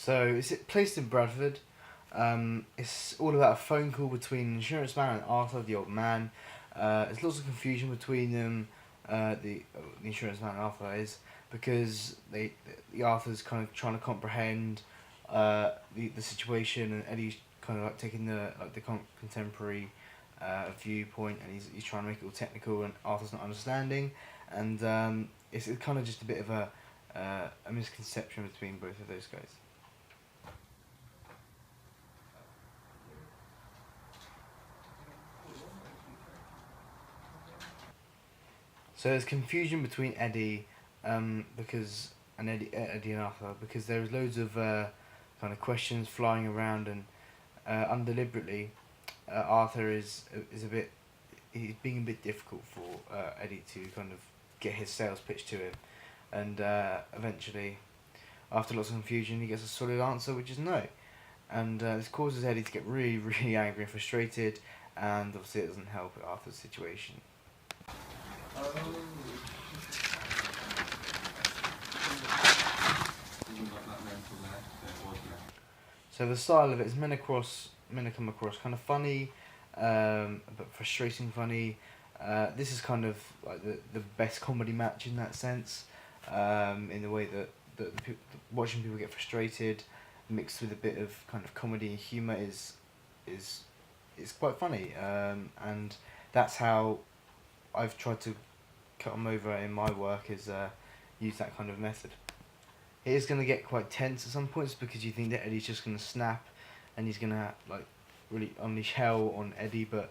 So it's placed in Bradford. It's all about a phone call between the insurance man and Arthur, the old man. There's lots of confusion between them. The insurance man and Arthur is because the Arthur's kind of trying to comprehend the situation, and Eddie's kind of like taking the contemporary viewpoint, and he's trying to make it all technical, and Arthur's not understanding, and it's kind of just a bit of a misconception between both of those guys. So there's confusion between Eddie, because and Eddie and Arthur, because there's loads of kind of questions flying around, and undeliberately, Arthur is a bit, he's being a bit difficult for Eddie to kind of get his sales pitch to him, and eventually, after lots of confusion, he gets a solid answer, which is no, and this causes Eddie to get really really angry and frustrated, and obviously it doesn't help Arthur's situation. So the style of it is men come across kind of funny, but frustrating funny. This is kind of like the best comedy match in that sense, in the way that watching people get frustrated, mixed with a bit of kind of comedy and humour is quite funny, and that's how I've tried to cut them over in my work, is use that kind of method. It is going to get quite tense at some points because you think that Eddie's just going to snap, and he's going to like really unleash hell on Eddie, but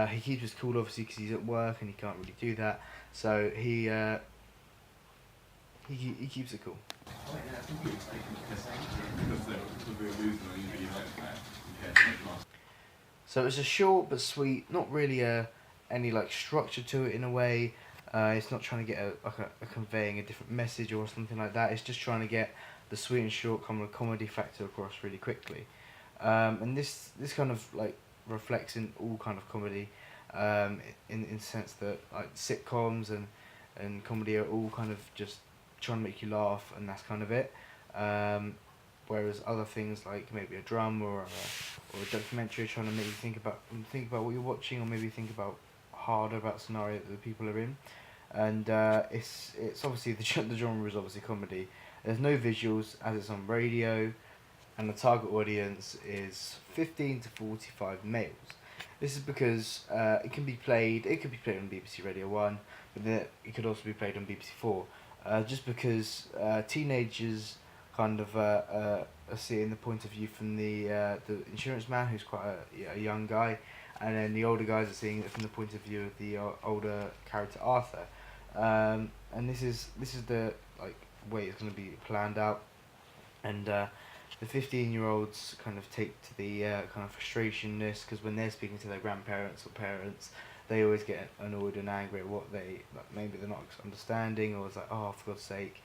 he keeps his cool obviously because he's at work and he can't really do that, so he keeps it cool. So it's a short but sweet, not really any like structure to it in a way. It's not trying to get a conveying a different message or something like that. It's just trying to get the sweet and short comedy factor across really quickly. And this kind of like reflects in all kind of comedy, in the sense that like sitcoms and comedy are all kind of just trying to make you laugh, and that's kind of it. Whereas other things like maybe a drum or a documentary trying to make you think about what you're watching, or maybe think about harder about scenario that the people are in, and it's obviously the genre is obviously comedy. There's no visuals as it's on radio, and the target audience is 15 to 45 males. This is because it could be played on BBC Radio 1, but then it could also be played on BBC 4, just because teenagers kind of are seeing the point of view from the insurance man, who's quite a young guy, and then the older guys are seeing it from the point of view of the older character Arthur, and this is the like way it's going to be planned out, and the 15-year-olds kind of take to the kind of frustrationness, because when they're speaking to their grandparents or parents, they always get annoyed and angry at what they like, maybe they're not understanding, or it's like, oh, for God's sake,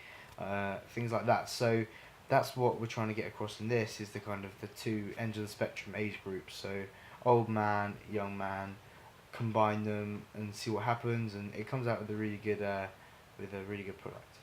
things like that. So that's what we're trying to get across in this, is the kind of the two ends of the spectrum age groups. So old man, young man, combine them and see what happens, and it comes out with a really good product.